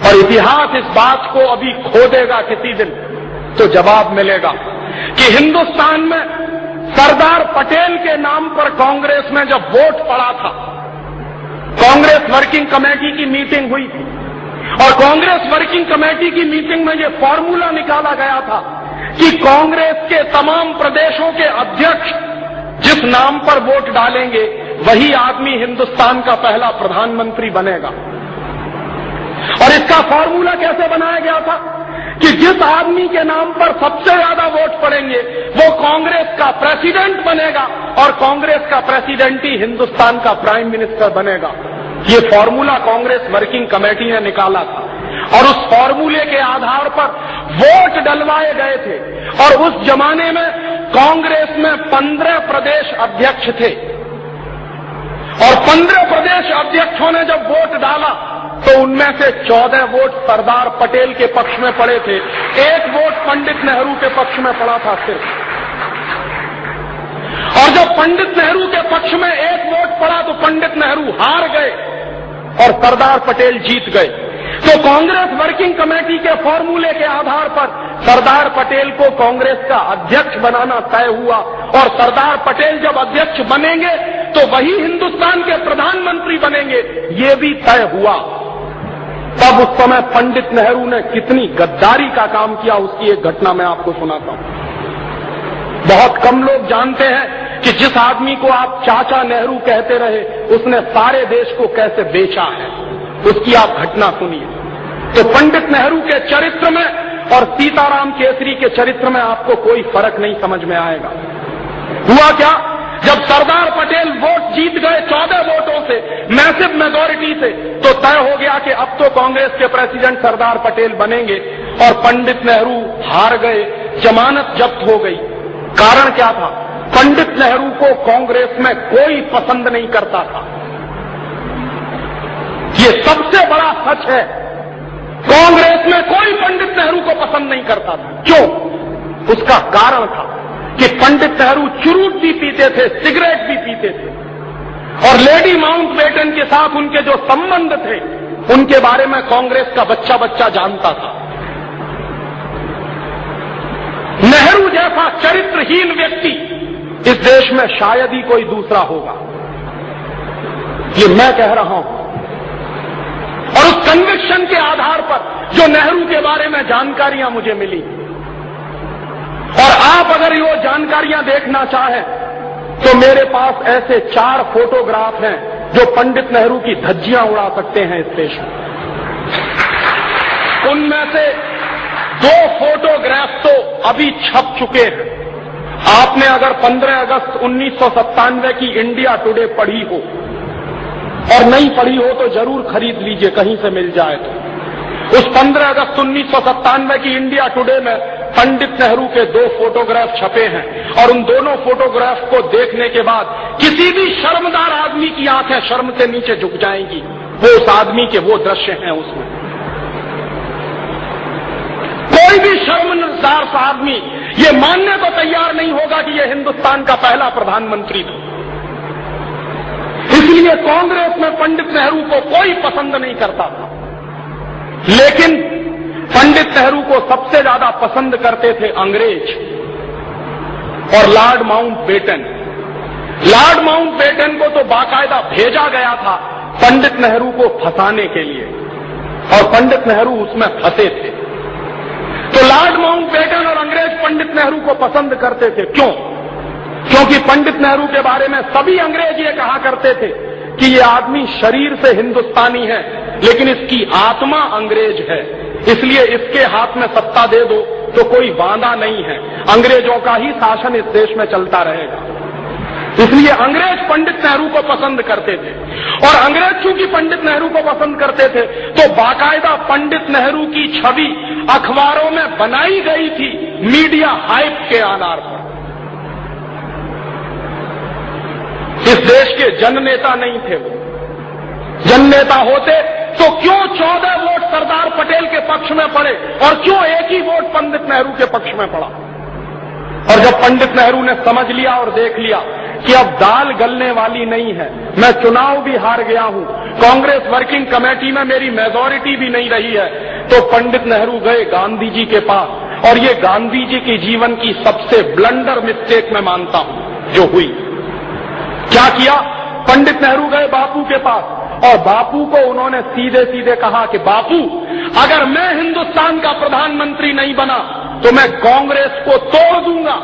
और इतिहास इस बात को अभी खो देगा किसी दिन, तो जवाब मिलेगा कि हिंदुस्तान में सरदार पटेल के नाम पर कांग्रेस में जब वोट पड़ा था, कांग्रेस वर्किंग कमेटी की मीटिंग हुई थी और कांग्रेस वर्किंग कमेटी की मीटिंग में यह फॉर्मूला निकाला गया था कि कांग्रेस के तमाम प्रदेशों के अध्यक्ष जिस नाम पर वोट डालेंगे वही आदमी हिंदुस्तान का पहला प्रधानमंत्री बनेगा। और इसका फॉर्मूला कैसे बनाया गया था कि जिस आदमी के नाम पर सबसे ज्यादा वोट पड़ेंगे वो कांग्रेस का प्रेसिडेंट बनेगा और कांग्रेस का प्रेसिडेंट ही हिंदुस्तान का प्राइम मिनिस्टर बनेगा। ये फॉर्मूला कांग्रेस वर्किंग कमेटी ने निकाला था और उस फॉर्मूले के आधार पर वोट डलवाए गए थे। और उस जमाने में कांग्रेस में 15 प्रदेश अध्यक्ष थे और 15 प्रदेश अध्यक्षों ने जब वोट डाला तो उनमें से 14 वोट सरदार पटेल के पक्ष में पड़े थे, 1 वोट पंडित नेहरू के पक्ष में पड़ा था सिर्फ। और जब पंडित नेहरू के पक्ष में 1 वोट पड़ा तो पंडित नेहरू हार गए और सरदार पटेल जीत गए। तो कांग्रेस वर्किंग कमेटी के फॉर्मूले के आधार पर सरदार पटेल को कांग्रेस का अध्यक्ष बनाना तय हुआ और सरदार पटेल जब अध्यक्ष बनेंगे तो वही हिंदुस्तान के प्रधानमंत्री बनेंगे, ये भी तय हुआ। तब उस समय पंडित नेहरू ने कितनी गद्दारी का काम किया उसकी एक घटना मैं आपको सुनाता हूं। बहुत कम लोग जानते हैं कि जिस आदमी को आप चाचा नेहरू कहते रहे उसने सारे देश को कैसे बेचा है, उसकी आप घटना सुनिए। तो पंडित नेहरू के चरित्र में और सीताराम केसरी के चरित्र में आपको कोई फर्क नहीं समझ में आएगा। हुआ क्या, जब सरदार पटेल वोट जीत गए 14 वोटों से, मैसिव मेजॉरिटी से, तो तय हो गया कि अब तो कांग्रेस के प्रेसिडेंट सरदार पटेल बनेंगे और पंडित नेहरू हार गए, जमानत जब्त हो गई। कारण क्या था, पंडित नेहरू को कांग्रेस में कोई पसंद नहीं करता था। ये सबसे बड़ा सच है, कांग्रेस में कोई पंडित नेहरू को पसंद नहीं करता था। क्यों? उसका कारण था कि पंडित नेहरू चुरूट भी पीते थे, सिगरेट भी पीते थे और लेडी माउंटबेटन के साथ उनके जो संबंध थे उनके बारे में कांग्रेस का बच्चा बच्चा जानता था। नेहरू जैसा चरित्रहीन व्यक्ति इस देश में शायद ही कोई दूसरा होगा, ये मैं कह रहा हूं। और उस कन्विक्शन के आधार पर जो नेहरू के बारे में जानकारियां मुझे मिली, और आप अगर ये जानकारियां देखना चाहें तो मेरे पास ऐसे 4 फोटोग्राफ हैं जो पंडित नेहरू की धज्जियां उड़ा सकते हैं इस देश में। उनमें से 2 फोटोग्राफ तो अभी छप चुके हैं। आपने अगर 15 अगस्त 1997 की इंडिया टुडे पढ़ी हो और नहीं पढ़ी हो तो जरूर खरीद लीजिए, कहीं से मिल जाए तो। उस 15 अगस्त 1997 की इंडिया टुडे में पंडित नेहरू के 2 फोटोग्राफ छपे हैं और उन दोनों फोटोग्राफ को देखने के बाद किसी भी शर्मदार आदमी की आंखें शर्म से नीचे झुक जाएंगी। वो उस आदमी के वो दृश्य हैं उसमें। कोई भी शर्मसार सा आदमी ये मानने को तैयार नहीं होगा कि ये हिंदुस्तान का पहला प्रधानमंत्री था। इसलिए कांग्रेस में पंडित नेहरू को कोई पसंद नहीं करता था, लेकिन पंडित नेहरू को सबसे ज्यादा पसंद करते थे अंग्रेज और लॉर्ड माउंटबेटन। लॉर्ड माउंटबेटन को तो बाकायदा भेजा गया था पंडित नेहरू को फंसाने के लिए और पंडित नेहरू उसमें फंसे थे। तो लॉर्ड माउंटबेटन और अंग्रेज पंडित नेहरू को पसंद करते थे। क्यों? क्योंकि पंडित नेहरू के बारे में सभी अंग्रेज ये कहा करते थे कि ये आदमी शरीर से हिंदुस्तानी है लेकिन इसकी आत्मा अंग्रेज है, इसलिए इसके हाथ में सत्ता दे दो तो कोई वादा नहीं है, अंग्रेजों का ही शासन इस देश में चलता रहेगा। इसलिए अंग्रेज पंडित नेहरू को पसंद करते थे और अंग्रेज चूंकि पंडित नेहरू को पसंद करते थे तो बाकायदा पंडित नेहरू की छवि अखबारों में बनाई गई थी मीडिया हाइप के आधार पर। इस देश के जननेता नहीं थे वो। जननेता होते तो क्यों 14 वोट सरदार पटेल के पक्ष में पड़े और क्यों एक ही वोट पंडित नेहरू के पक्ष में पड़ा? और जब पंडित नेहरू ने समझ लिया और देख लिया कि अब दाल गलने वाली नहीं है, मैं चुनाव भी हार गया हूं, कांग्रेस वर्किंग कमेटी में मेरी मेजॉरिटी भी नहीं रही है, तो पंडित नेहरू गए गांधी जी के पास। और ये गांधी जी के जीवन की सबसे ब्लंडर मिस्टेक मैं मानता हूं जो हुई। क्या किया? पंडित नेहरू गए बापू के पास और बापू को उन्होंने सीधे सीधे कहा कि बापू, अगर मैं हिंदुस्तान का प्रधानमंत्री नहीं बना तो मैं कांग्रेस को तोड़ दूंगा,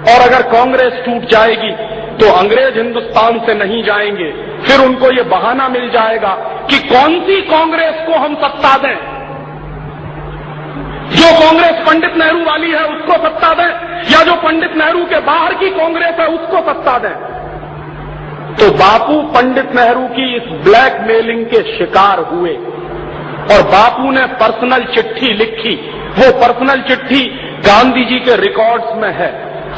और अगर कांग्रेस टूट जाएगी तो अंग्रेज हिंदुस्तान से नहीं जाएंगे। फिर उनको ये बहाना मिल जाएगा कि कौन सी कांग्रेस को हम सत्ता दें, जो कांग्रेस पंडित नेहरू वाली है उसको सत्ता दें, या जो पंडित नेहरू के बाहर की कांग्रेस है उसको सत्ता दें। तो बापू पंडित नेहरू की इस ब्लैकमेलिंग के शिकार हुए और बापू ने पर्सनल चिट्ठी लिखी। वो पर्सनल चिट्ठी गांधी जी के रिकॉर्ड्स में है,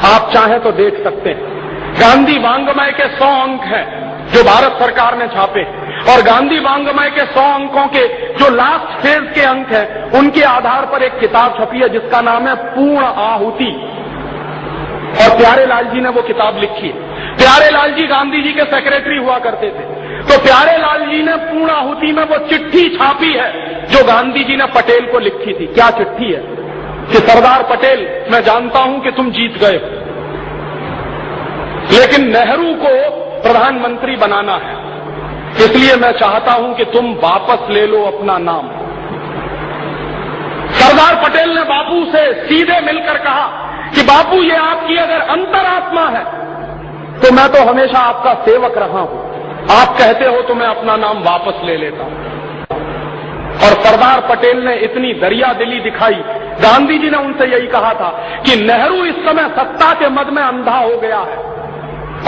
आप चाहें तो देख सकते हैं। गांधी वांग्मय के 100 अंक हैं जो भारत सरकार ने छापे, और गांधी वांग्मय के 100 अंकों के जो लास्ट फेज के अंक हैं उनके आधार पर एक किताब छपी है जिसका नाम है पूर्ण आहुति, और प्यारेलाल जी ने वो किताब लिखी है। प्यारेलाल जी गांधी जी के सेक्रेटरी हुआ करते थे, तो प्यारेलाल जी ने पूर्ण आहुति में वो चिट्ठी छापी है जो गांधी जी ने पटेल को लिखी थी। क्या चिट्ठी है कि सरदार पटेल, मैं जानता हूं कि तुम जीत गए हो, लेकिन नेहरू को प्रधानमंत्री बनाना है, इसलिए मैं चाहता हूं कि तुम वापस ले लो अपना नाम। सरदार पटेल ने बापू से सीधे मिलकर कहा कि बापू, ये आपकी अगर अंतरात्मा है तो मैं तो हमेशा आपका सेवक रहा हूं, आप कहते हो तो मैं अपना नाम वापस ले लेता हूं। और सरदार पटेल ने इतनी दरियादिली दिखाई, गांधी जी ने उनसे यही कहा था कि नेहरू इस समय सत्ता के मद में अंधा हो गया है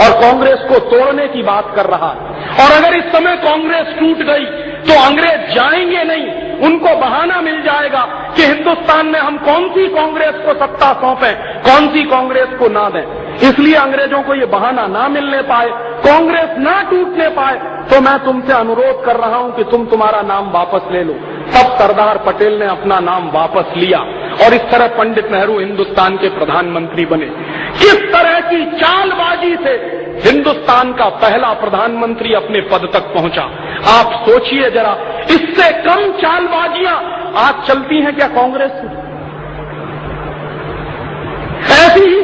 और कांग्रेस को तोड़ने की बात कर रहा है, और अगर इस समय कांग्रेस टूट गई तो अंग्रेज जाएंगे नहीं, उनको बहाना मिल जाएगा कि हिंदुस्तान में हम कौन सी कांग्रेस को सत्ता सौंपें, कौन सी कांग्रेस को ना दें। इसलिए अंग्रेजों को ये बहाना ना मिलने पाए, कांग्रेस ना टूटने पाए, तो मैं तुमसे अनुरोध कर रहा हूं कि तुम तुम्हारा नाम वापस ले लो। तब सरदार पटेल ने अपना नाम वापस लिया और इस तरह पंडित नेहरू हिंदुस्तान के प्रधानमंत्री बने। किस तरह की चालबाजी से हिंदुस्तान का पहला प्रधानमंत्री अपने पद तक पहुंचा, आप सोचिए जरा। इससे कम चालबाजियां आज चलती हैं क्या कांग्रेस में? ऐसी ही